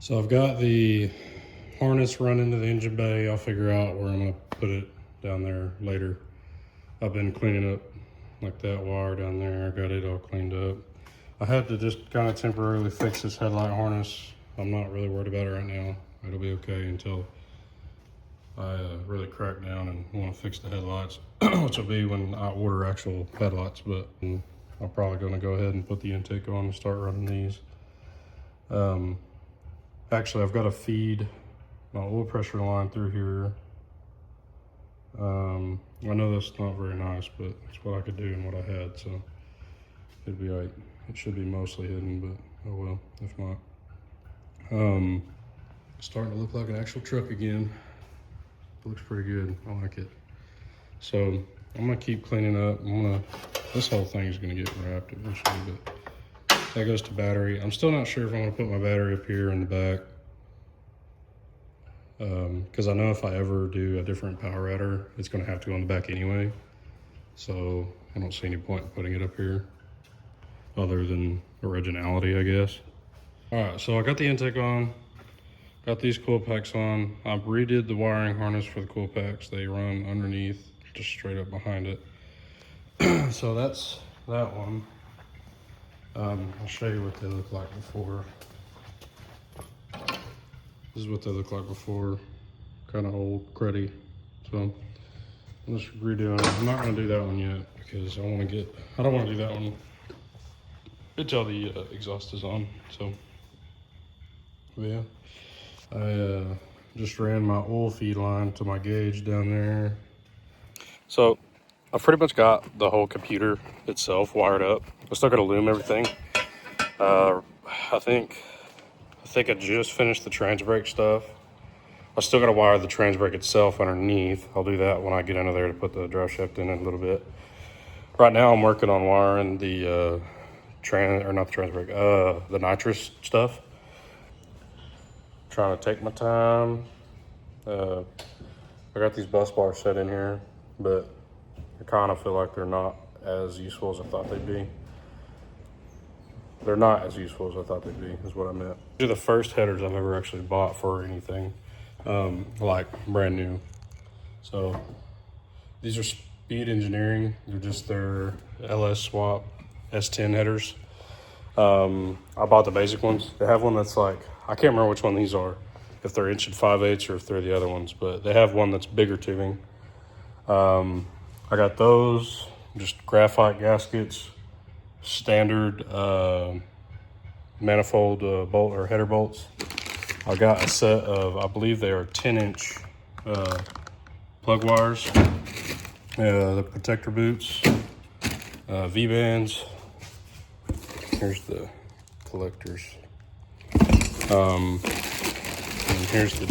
So I've got the harness run into the engine bay. I'll figure out where I'm gonna put it down there later. I've been cleaning up like that wire down there. I got it all cleaned up. I had to just kind of temporarily fix this headlight harness. I'm not really worried about it right now. It'll be okay until I really crack down and want to fix the headlights, which will be when I order actual headlights. But I'm probably going to go ahead and put the intake on and start running these. Actually, I've got to feed my oil pressure line through here. I know that's not very nice, but it's what I could do and what I had, so it'd be like, it should be mostly hidden, but oh well, if not. Starting to look like an actual truck again. It looks pretty good. I like it. So I'm gonna keep cleaning up. This whole thing is gonna get wrapped eventually, but that goes to battery. I'm still not sure if I'm gonna put my battery up here in the back. Because I know if I ever do a different power adder, it's gonna have to go in the back anyway. So I don't see any point in putting it up here other than originality, I guess. All right, so I got the intake on, got these coil packs on. I redid the wiring harness for the coil packs. They run underneath, just straight up behind it. So that's that one. I'll show you what they look like before. This is what they look like before, kind of old, cruddy. So I'm just redoing it. I'm not gonna do that one yet because I don't wanna do that one until the exhaust is on, so. But yeah, I just ran my oil feed line to my gauge down there. So I've pretty much got the whole computer itself wired up. I still gotta loom everything. I think I just finished the trans brake stuff. I still gotta wire the trans brake itself underneath. I'll do that when I get under there to put the drive shaft in a little bit. Right now I'm working on wiring the the nitrous stuff. Trying to take my time. I got these bus bars set in here, but I kind of feel like they're not as useful as I thought they'd be. They're not as useful as I thought they'd be, is what I meant. These are the first headers I've ever actually bought for anything, like brand new. So these are Speed Engineering. They're just their LS Swapped S10 headers. I bought the basic ones. They have one that's like, I can't remember which one these are, if they're 1 5/8 or if they're the other ones, but they have one that's bigger tubing. I got those, just graphite gaskets, standard manifold bolt or header bolts. I got a set of, I believe they are 10-inch plug wires, the protector boots, V-bands. Here's the collectors. And here's the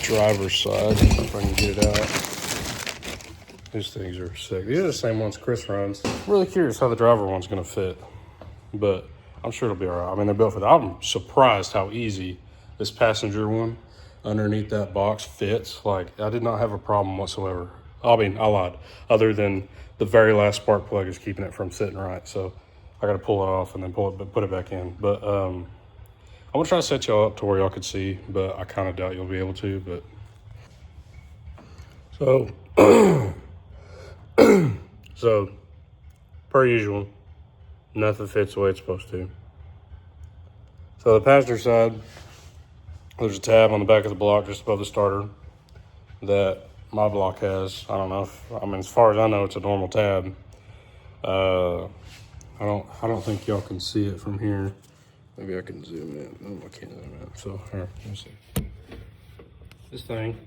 driver's side, if I can get it out. These things are sick. These are the same ones Chris runs. I'm really curious how the driver one's gonna fit, but I'm sure it'll be all right. I mean, they're built for that. I'm surprised how easy this passenger one underneath that box fits. Like, I did not have a problem whatsoever. I mean, I lied. Other than the very last spark plug is keeping it from sitting right. So I gotta pull it off and then put it back in. But I'm gonna try to set y'all up to where y'all could see, but I kind of doubt you'll be able to, but. So, per usual, nothing fits the way it's supposed to. So the passenger side, there's a tab on the back of the block just above the starter that my block has. I don't know if, I mean, as far as I know, it's a normal tab. I don't think y'all can see it from here. Maybe I can zoom in. No, I can't zoom in. So, here, let me see. This thing,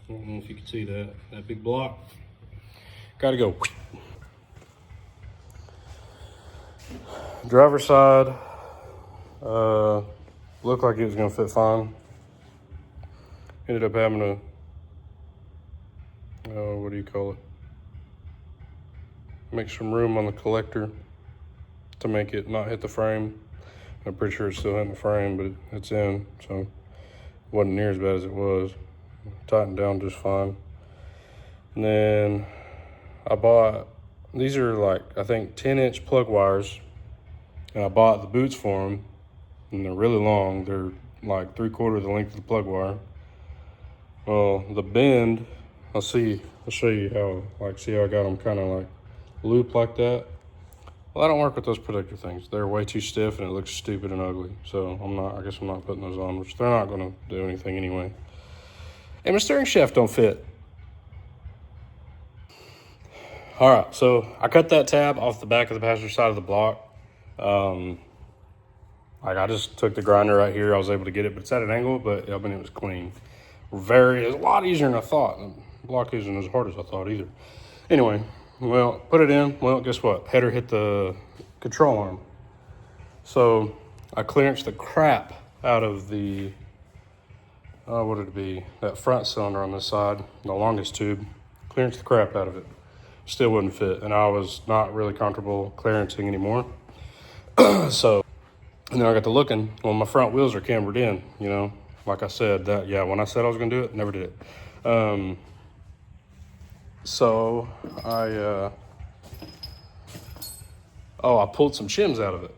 I don't know if you can see that big block. Gotta go. Driver's side, looked like it was gonna fit fine. Ended up having what do you call it? Make some room on the collector to make it not hit the frame. I'm pretty sure it's still hitting the frame, but it's in, so it wasn't near as bad as it was. Tightened down just fine. And then I bought, these are like, I think 10-inch plug wires, and I bought the boots for them, and they're really long. They're like 3/4 the length of the plug wire. Well, the bend, I'll show you how, like, see how I got them kind of like looped like that. Well, I don't work with those protector things. They're way too stiff and it looks stupid and ugly. So I guess I'm not putting those on, which they're not gonna do anything anyway. And my steering shaft don't fit. All right, so I cut that tab off the back of the passenger side of the block. Like, I just took the grinder right here. I was able to get it, but it's at an angle, but I mean, it was clean. It's a lot easier than I thought. The block isn't as hard as I thought either. Anyway, well, put it in. Well, guess what? Header hit the control arm. So I clearanced the crap out of the, what did it be? That front cylinder on this side, the longest tube. Clearanced the crap out of it. Still wouldn't fit, and I was not really comfortable clearancing anymore. So, and then I got to looking, well, my front wheels are cambered in, you know, like I said, that, yeah, when I said I was gonna do it, never did it. So I pulled some shims out of it,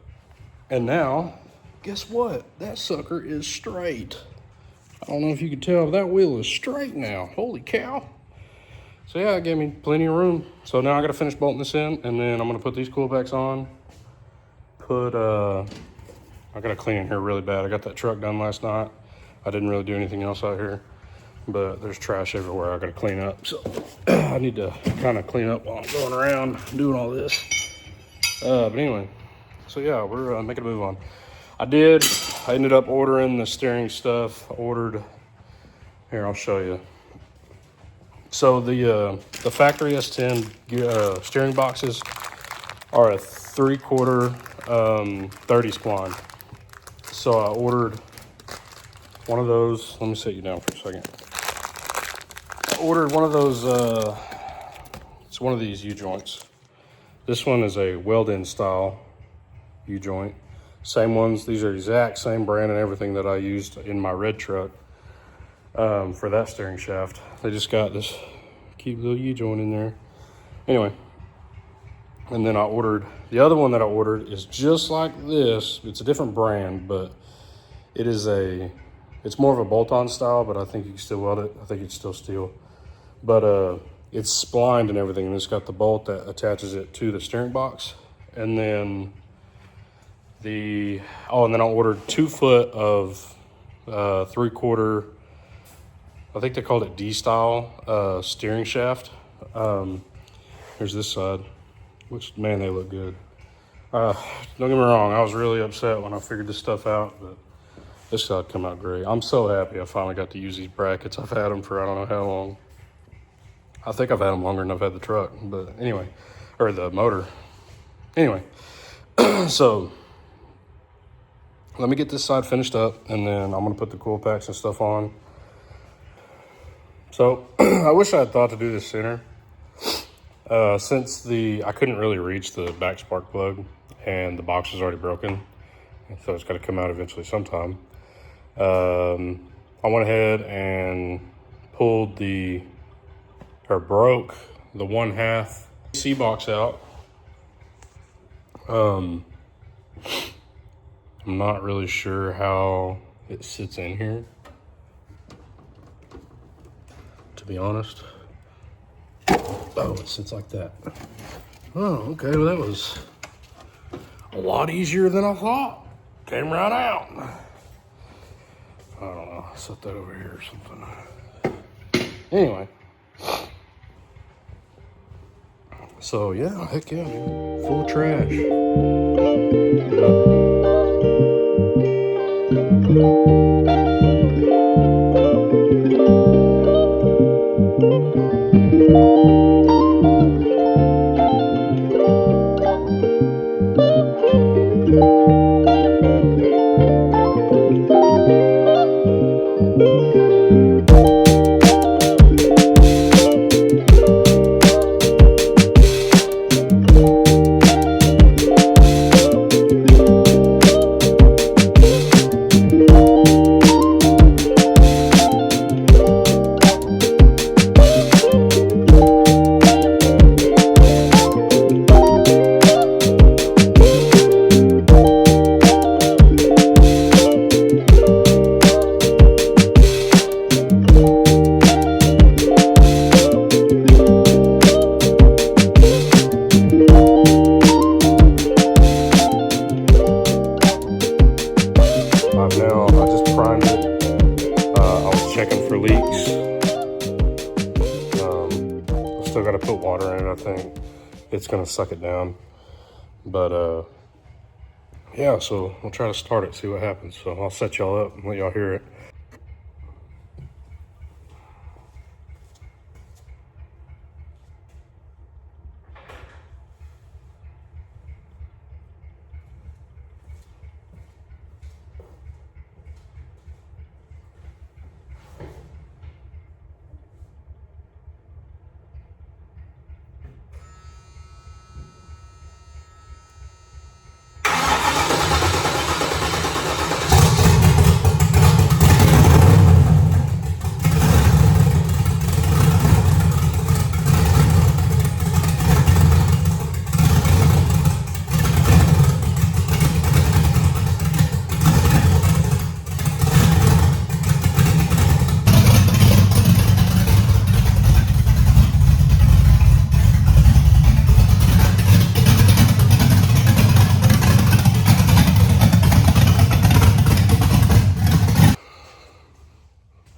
and now, guess what? That sucker is straight. I don't know if you can tell, that wheel is straight now. Holy cow. So yeah, it gave me plenty of room. So now I gotta finish bolting this in, and then I'm gonna put these coolbacks on. I gotta clean in here really bad. I got that truck done last night. I didn't really do anything else out here, but there's trash everywhere I gotta clean up. So I need to kind of clean up while I'm going around doing all this. But anyway, so yeah, we're making a move on. I ended up ordering the steering stuff. Here, I'll show you. So the factory S10 steering boxes are a 3/4 30 spline. So I ordered one of those. Let me set you down for a second. I ordered one of those, it's one of these U-joints. This one is a weld-in style U-joint. Same ones, these are exact same brand and everything that I used in my red truck for that steering shaft. They just got this cute little U-joint in there. Anyway, and then I ordered, the other one that I ordered is just like this. It's a different brand, but it's more of a bolt-on style, but I think you can still weld it. I think it's still steel. But it's splined and everything, and it's got the bolt that attaches it to the steering box. And then and then I ordered 2 foot of 3/4, I think they called it D-style steering shaft. Here's this side, which, man, they look good. Don't get me wrong, I was really upset when I figured this stuff out, but this side come out great. I'm so happy I finally got to use these brackets. I've had them for I don't know how long. I think I've had them longer than I've had the truck, but anyway, or the motor. Anyway, so let me get this side finished up, and then I'm gonna put the cool packs and stuff on. So I wish I had thought to do this sooner. Since I couldn't really reach the back spark plug and the box is already broken, so it's got to come out eventually sometime. I went ahead and broke the 1/2 AC box out. I'm not really sure how it sits in here, to be honest. Oh, it sits like that. Oh, okay, well that was a lot easier than I thought. Came right out. I don't know, I'll set that over here or something. Anyway. So yeah, heck yeah, man. Full of trash. gonna suck it down. But yeah, so we'll try to start it, see what happens. So I'll set y'all up and let y'all hear it.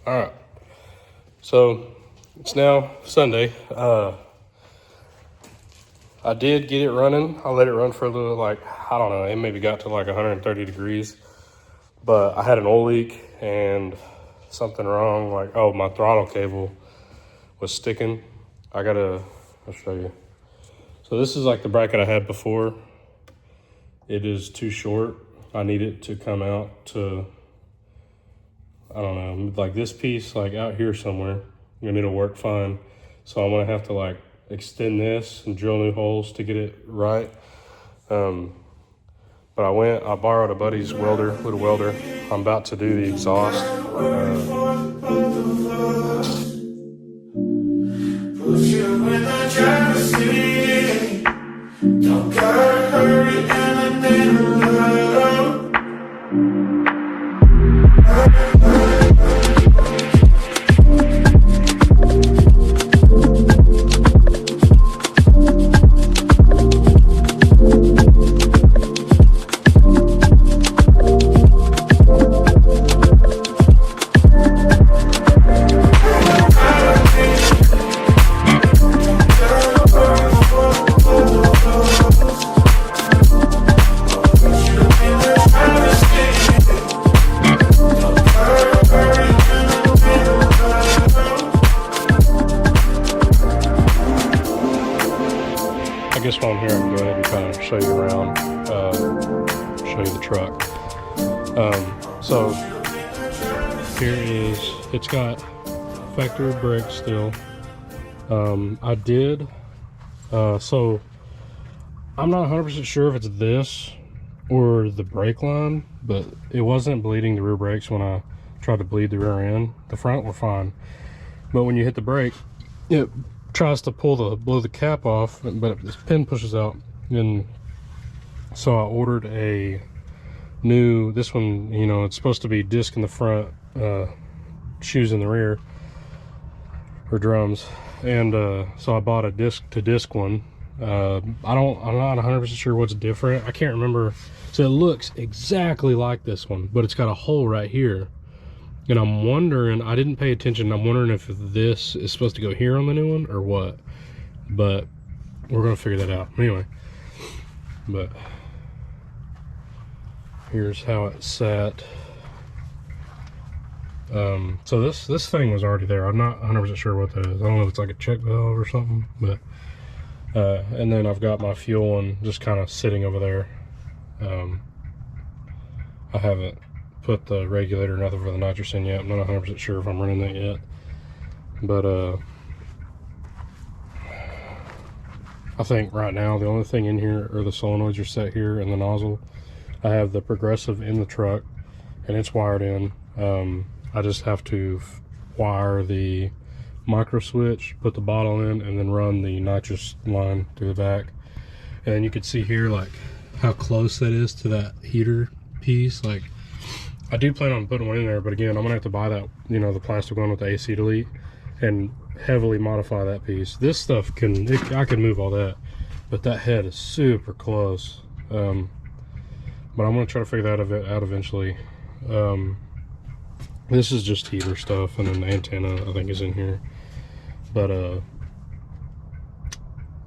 All right, so it's now Sunday. I did get it running. I let it run for a little, like, I don't know, it maybe got to like 130 degrees, but I had an oil leak and something wrong. Like, oh, my throttle cable was sticking. I'll show you. So this is like the bracket I had before. It is too short. I need it to come out to, I don't know, like this piece, like out here somewhere, and it'll work fine. So I'm gonna have to like extend this and drill new holes to get it right. But I borrowed a buddy's little welder. I'm about to do the exhaust. Don't gotta hurry and I need love. I guess while I'm here, I can go ahead and kind of show you around, show you the truck. So here is, it's got factory brakes still. I did, so I'm not 100% sure if it's this or the brake line, but it wasn't bleeding the rear brakes when I tried to bleed the rear end. The front were fine, but when you hit the brake, it tries to blow the cap off, but this pin pushes out. And so I ordered a new, this one, you know, it's supposed to be disc in the front, shoes in the rear, or drums. And so I bought a disc to disc one. I'm not 100% sure what's different. I can't remember. So it looks exactly like this one, but it's got a hole right here. And I'm wondering, I didn't pay attention, I'm wondering if this is supposed to go here on the new one or what. But we're gonna figure that out. Anyway, but here's how it sat. So this thing was already there. I'm not 100% sure what that is. I don't know if it's like a check valve or something, but and then I've got my fuel one just kind of sitting over there. I haven't put the regulator or nothing for the nitrous in yet. I'm not 100% sure if I'm running that yet, but I think right now the only thing in here are the solenoids are set here and the nozzle. I have the progressive in the truck and it's wired in. I just have to wire the micro switch, put the bottle in, and then run the nitrous line through the back. And then you can see here like how close that is to that heater piece. Like, I do plan on putting one in there, but again, I'm gonna have to buy that, you know, the plastic one with the AC delete, and heavily modify that piece. This stuff I can move all that, but that head is super close. But I'm gonna try to figure that out eventually. This is just heater stuff, and then the antenna I think is in here. But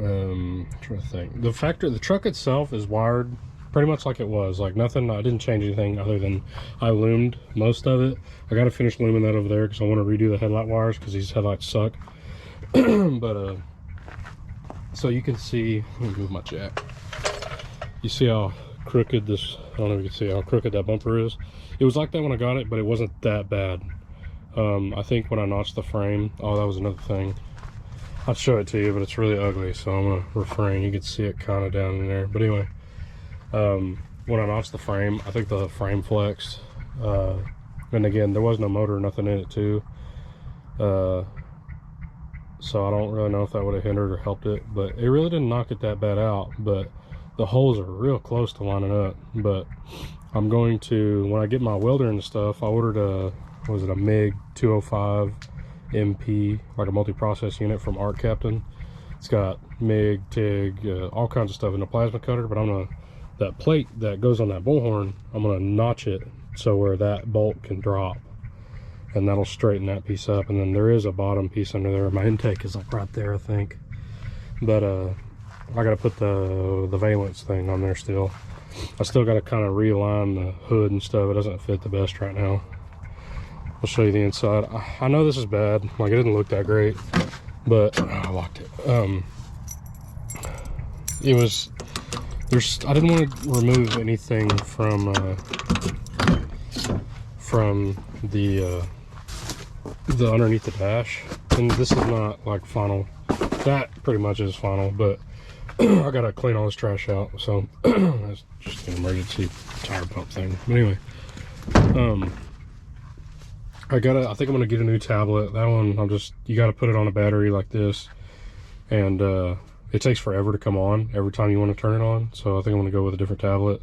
I'm trying to think. The truck itself is wired pretty much like it was. Like nothing, I didn't change anything other than I loomed most of it. I got to finish looming that over there because I want to redo the headlight wires because these headlights suck. But so you can see, let me move my jack. You see how crooked this, I don't know if you can see how crooked that bumper is. It was like that when I got it, but it wasn't that bad. I think when I notched the frame, oh, that was another thing. I'll show it to you, but it's really ugly, so I'm gonna refrain. You can see it kind of down in there. But anyway, when I notched the frame, I think the frame flexed. And again, there was no motor or nothing in it too. So I don't really know if that would have hindered or helped it, but it really didn't knock it that bad out. But the holes are real close to lining up. But I'm going to, when I get my welder and stuff, I ordered a, was it a MIG 205 MP, like a multi-process unit from Art Captain. It's got MIG, TIG, all kinds of stuff in a plasma cutter, but I'm gonna, that plate that goes on that bullhorn, I'm gonna notch it so where that bolt can drop, and that'll straighten that piece up. And then there is a bottom piece under there. My intake is like right there, I think. But I gotta put the valence thing on there still. I still gotta kind of realign the hood and stuff. It doesn't fit the best right now. I'll show you the inside. I know this is bad, like it didn't look that great, but I locked it. It was, I didn't want to remove anything from the underneath the dash, and this is not like final. That pretty much is final, but I gotta clean all this trash out, so that's just an emergency tire pump thing. But anyway, I think I'm gonna get a new tablet. That one, you gotta put it on a battery like this, and it takes forever to come on every time you want to turn it on. So I think I'm gonna go with a different tablet.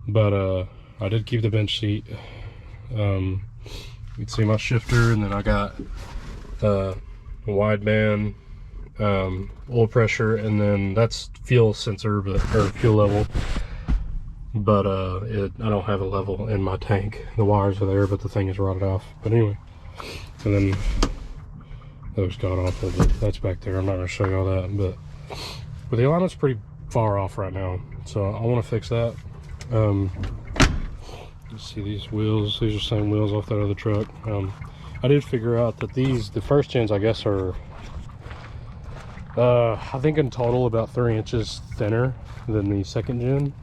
But I did keep the bench seat. You can see my shifter, and then I got a wideband, oil pressure, and then that's fuel sensor, or fuel level. But I don't have a level in my tank. The wires are there, but the thing is rotted off. But anyway, and then those got off, but that's back there. I'm not gonna show you all that, but the alignment's pretty far off right now, so I want to fix that. Let's see these wheels. These are the same wheels off that other truck. I did figure out that the first gens, I guess, are I think in total about 3 inches thinner than the second gen.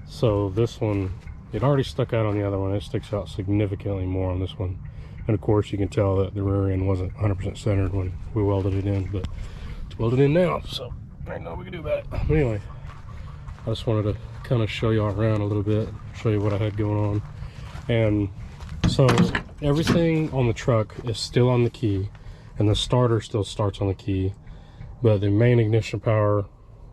So this one, it already stuck out on the other one. It sticks out significantly more on this one. And of course you can tell that the rear end wasn't 100% centered when we welded it in, but it's welded in now, so ain't nothing we can do about it. But anyway, I just wanted to kind of show y'all around a little bit, show you what I had going on. And so everything on the truck is still on the key, and the starter still starts on the key, but the main ignition power,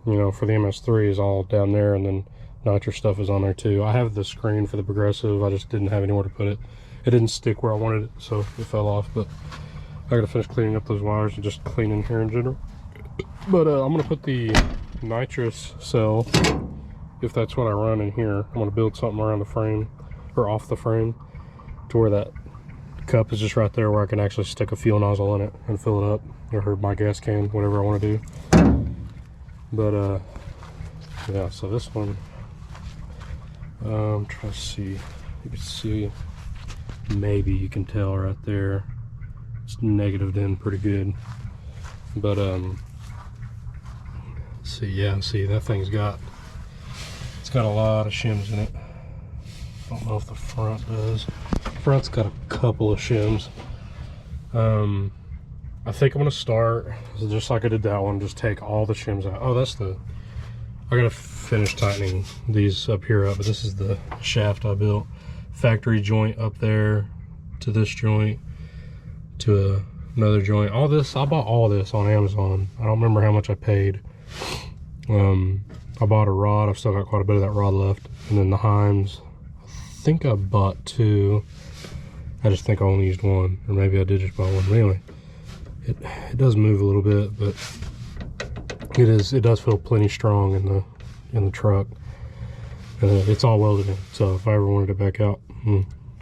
you know, for the MS3 is all down there, and then nitrous stuff is on there too. I have the screen for the progressive, I just didn't have anywhere to put it. It didn't stick where I wanted it, so it fell off. But I gotta finish cleaning up those wires and just cleaning here in general. But I'm gonna put the nitrous cell, if that's what I run in here. I'm gonna build something around the frame, or off the frame, to where that cup is just right there, where I can actually stick a fuel nozzle in it and fill it up, or my gas can, whatever I want to do. But yeah, so this one, I'm trying to see, you can see, maybe you can tell right there, it's negatived in pretty good. But see, yeah, see, that thing's got, it's got a lot of shims in it. I don't know if the front does. Front's got a couple of shims. I think I'm gonna start just like I did that one, just take all the shims out. Oh, that's the, I gotta finish tightening these up here up, but this is the shaft I built. Factory joint up there to this joint to another joint. All this, I bought all this on Amazon. I don't remember how much I paid. I bought a rod. I've still got quite a bit of that rod left. And then the Heims, I think I bought 2. I just think I only used 1, or maybe I did just buy 1. But anyway, it does move a little bit, but it does feel plenty strong in the truck. It's all welded in, so if I ever wanted it back out,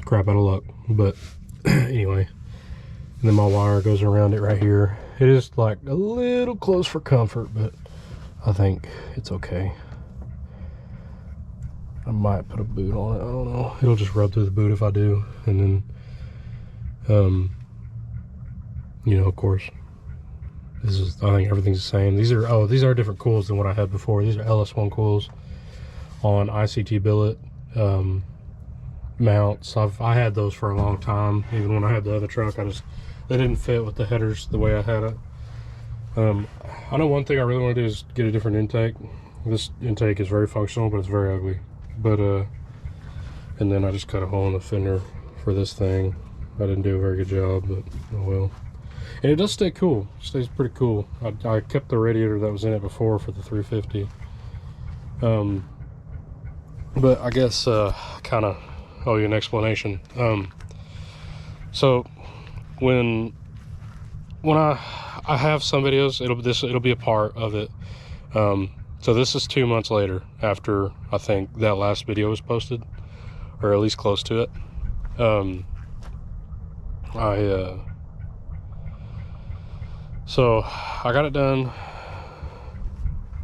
crap out of luck. But anyway, and then my wire goes around it right here, It is like a little close for comfort, but I think it's okay. I might put a boot on it, I don't know. It'll just rub through the boot if I do. And then, you know, of course, this is, I think everything's the same. These are different coils than what I had before. These are LS1 coils on ICT billet mounts. I had those for a long time. Even when I had the other truck, they didn't fit with the headers the way I had it. I know one thing I really want to do is get a different intake. This intake is very functional, but it's very ugly. But and then I just cut a hole in the fender for this thing. I didn't do a very good job, but oh well. And it does stay cool. It stays pretty cool. I kept the radiator that was in it before for the 350. But I guess kind of owe you an explanation. So when I have some videos, it'll be a part of it. So this is 2 months later after I think that last video was posted, or at least close to it. So I got it done.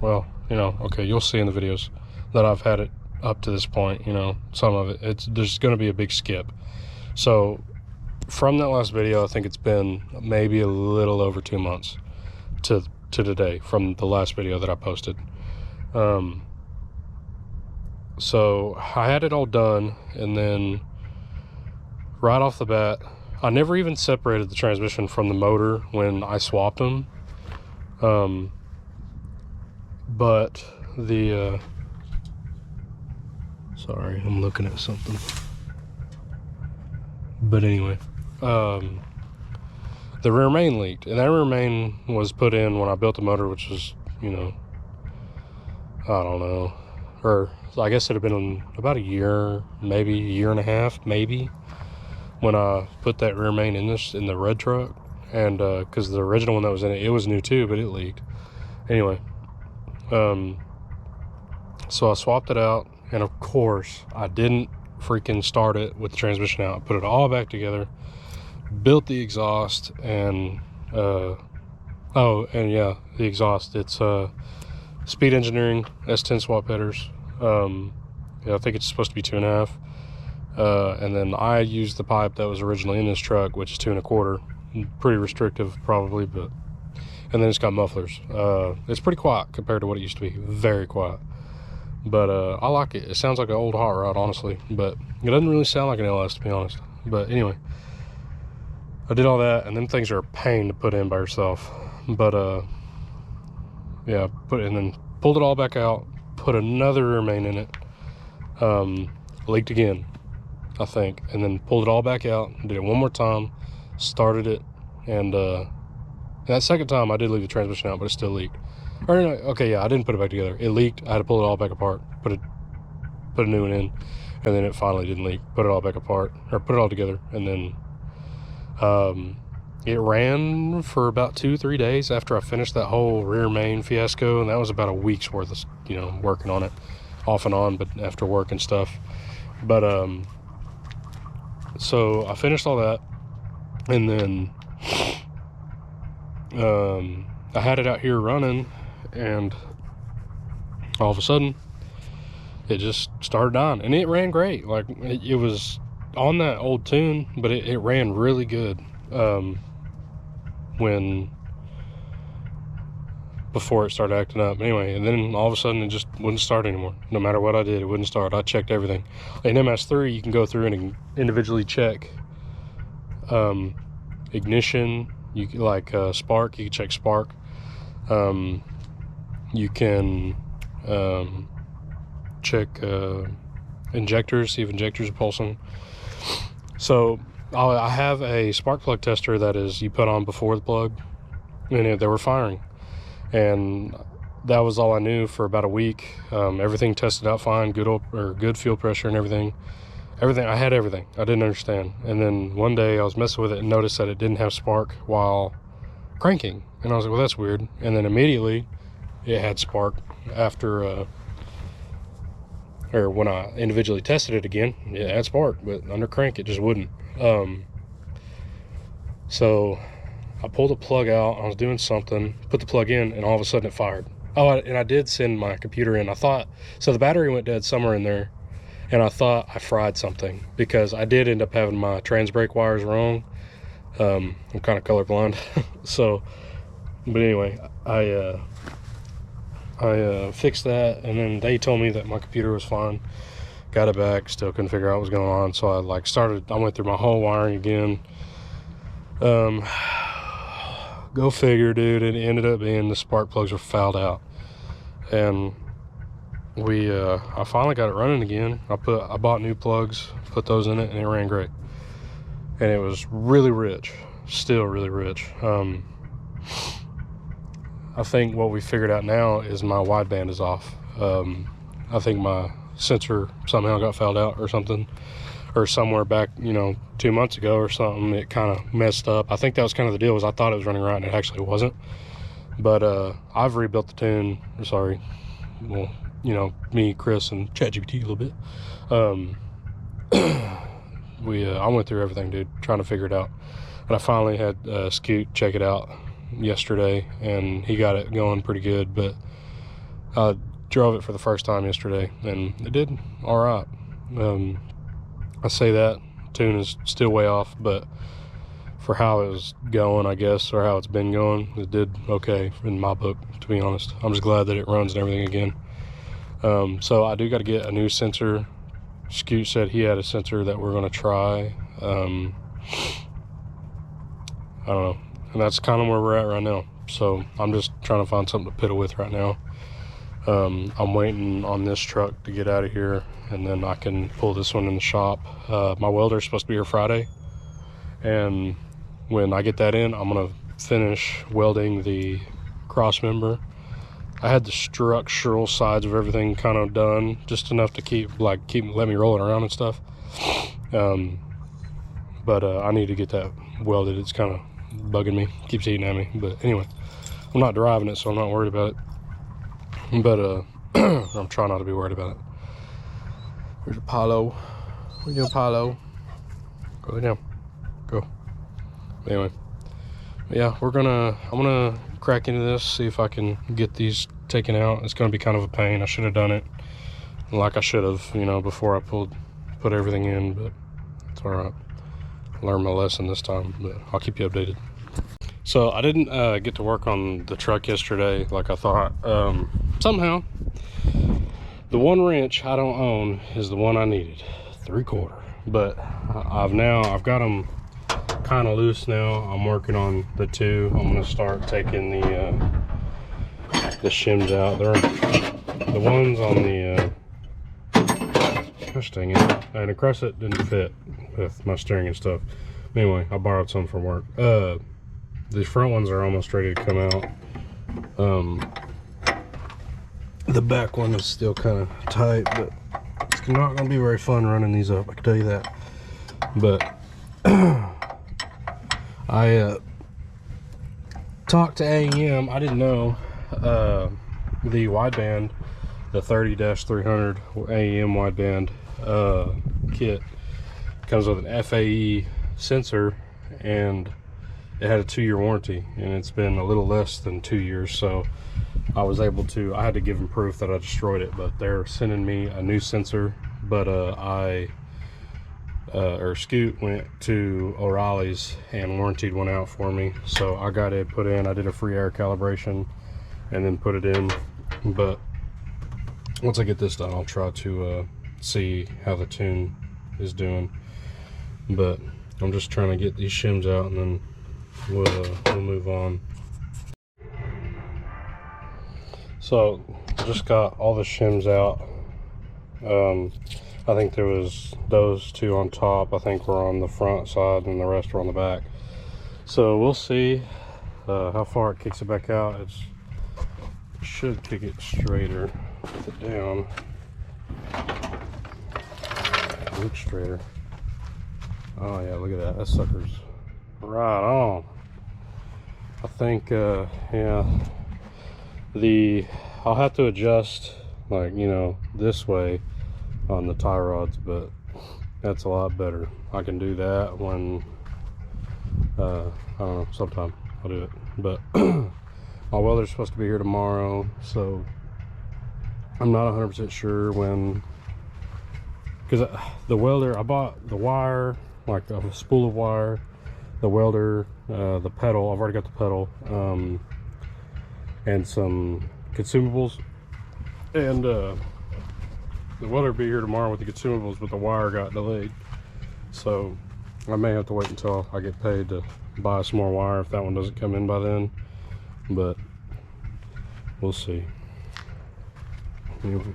Well, you know, okay, you'll see in the videos that I've had it up to this point, you know, some of it, there's going to be a big skip. So from that last video, I think it's been maybe a little over 2 months to today from the last video that I posted. So I had it all done, and then right off the bat, I never even separated the transmission from the motor when I swapped them. But the sorry, I'm looking at something. But anyway, the rear main leaked, and that rear main was put in when I built the motor, which was, you know, I don't know, or I guess it had been about a year, maybe a year and a half, maybe, when I put that rear main in the red truck. And because the original one that was in it was new too, but it leaked. Anyway, so I swapped it out, and of course I didn't freaking start it with the transmission out. I put it all back together, built the exhaust, and oh, and yeah, the exhaust, it's Speed Engineering S10 swap headers. Yeah, I think it's supposed to be 2.5. And then I used the pipe that was originally in this truck, which is 2 1/4. Pretty restrictive probably, but, and then it's got mufflers. It's pretty quiet compared to what it used to be. Very quiet. But I like it. It sounds like an old hot rod, honestly, but it doesn't really sound like an LS, to be honest. But anyway, I did all that, and them things are a pain to put in by yourself. But yeah, and then pulled it all back out, put another rear main in it, leaked again, I think, and then pulled it all back out, did it one more time, started it, and that second time I did leave the transmission out, but it still leaked. Or no, okay, yeah, I didn't put it back together. It leaked. I had to pull it all back apart, put a new one in, and then it finally didn't leak. Put it all back apart, or put it all together, and then it ran for about 2-3 days after I finished that whole rear main fiasco, and that was about a week's worth of, you know, working on it, off and on, but after work and stuff. But so I finished all that, and then I had it out here running, and all of a sudden it just started dying, and it ran great. Like it was on that old tune, but it ran really good before it started acting up. Anyway, and then all of a sudden it just wouldn't start anymore. No matter what I did, it wouldn't start. I checked everything. In MS3 you can go through and individually check ignition, you like spark, you can check spark, you can check injectors, see if injectors are pulsing. So I have a spark plug tester that is, you put on before the plug, and they were firing, and that was all I knew for about a week. Everything tested out fine, good fuel pressure and everything. I had everything. I didn't understand. And then one day I was messing with it and noticed that it didn't have spark while cranking, and I was like, well, that's weird. And then immediately it had spark after or when I individually tested it again, it had spark, but under crank it just wouldn't. So I pulled the plug out, I was doing something, put the plug in, and all of a sudden it fired. Oh, and I did send my computer in. I thought, so the battery went dead somewhere in there, and I thought I fried something, because I did end up having my trans brake wires wrong. I'm kind of colorblind. So, but anyway, I fixed that, and then they told me that my computer was fine. Got it back, still couldn't figure out what was going on, so I went through my whole wiring again. Go figure, dude. It ended up being the spark plugs were fouled out, and I finally got it running again. I bought new plugs, put those in it, and it ran great. And it was really rich, still really rich. I think what we figured out now is my wideband is off. I think my sensor somehow got fouled out or something, or somewhere back, 2 months ago or something. It kind of messed up. I think that was kind of the deal, was I thought it was running right and it actually wasn't. But I've rebuilt the tune. Sorry, well, me, Chris, and ChatGPT a little bit. I went through everything, dude, trying to figure it out. And I finally had Scoot check it out yesterday, and he got it going pretty good. But I drove it for the first time yesterday, and it did all right. I say that tune is still way off, but for how it was going, I guess, or how it's been going, it did okay in my book, to be honest. I'm just glad that it runs and everything again. So I do got to get a new sensor. Scoot said he had a sensor that we're going to try. I don't know. And that's kind of where we're at right now. So I'm just trying to find something to piddle with right now. I'm waiting on this truck to get out of here, and then I can pull this one in the shop. My welder's supposed to be here Friday, and when I get that in, I'm going to finish welding the cross member. I had the structural sides of everything kind of done, just enough to let me roll it around and stuff. But I need to get that welded. It's kind of bugging me, keeps eating at me. But anyway, I'm not driving it, so I'm not worried about it. But I'm trying not to be worried about it. Here's Apollo. What are you doing, Apollo? Go down. Go. Anyway, yeah, I'm gonna crack into this, see if I can get these taken out. It's gonna be kind of a pain. I should have done it like I should have, before I put everything in, but it's all right. Learned my lesson this time, but I'll keep you updated. So I didn't get to work on the truck yesterday like I thought. Somehow the one wrench I don't own is the one I needed, 3/4. But I've got them kind of loose now. I'm working on the two. I'm gonna start taking the shims out. The ones on the gosh dang it, and the crescent didn't fit with my steering and stuff. Anyway, I borrowed some from work. The front ones are almost ready to come out. The back one is still kind of tight, but it's not gonna be very fun running these up, I can tell you that. But I talked to AEM. I didn't know the wideband, the 30-300 AEM wideband kit comes with an FAE sensor, and it had a 2-year warranty, and it's been a little less than 2 years. So I had to give them proof that I destroyed it, but they're sending me a new sensor. But Scoot went to O'Reilly's and warrantied one out for me, so I got it put in. I did a free air calibration and then put it in. But once I get this done, I'll try to see how the tune is doing. But I'm just trying to get these shims out, and then we'll move on. So just got all the shims out. I think there was those two on top. I think we're on the front side, and the rest are on the back. So we'll see how far it kicks it back out. It should kick it straighter with it down. Look straighter. Oh yeah, look at that. That sucker's right on. I think yeah, I'll have to adjust, like, this way on the tie rods, but that's a lot better. I can do that when I don't know, sometime. I'll do it. But my welder's supposed to be here tomorrow, so I'm not 100% sure when, because the welder, I bought the wire, like a spool of wire, the welder, the pedal, I've already got the pedal, and some consumables, and the welder will be here tomorrow with the consumables, but the wire got delayed, so I may have to wait until I get paid to buy some more wire if that one doesn't come in by then, but we'll see. Anyway,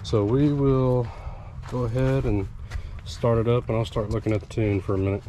so we will go ahead and start it up, and I'll start looking at the tune for a minute.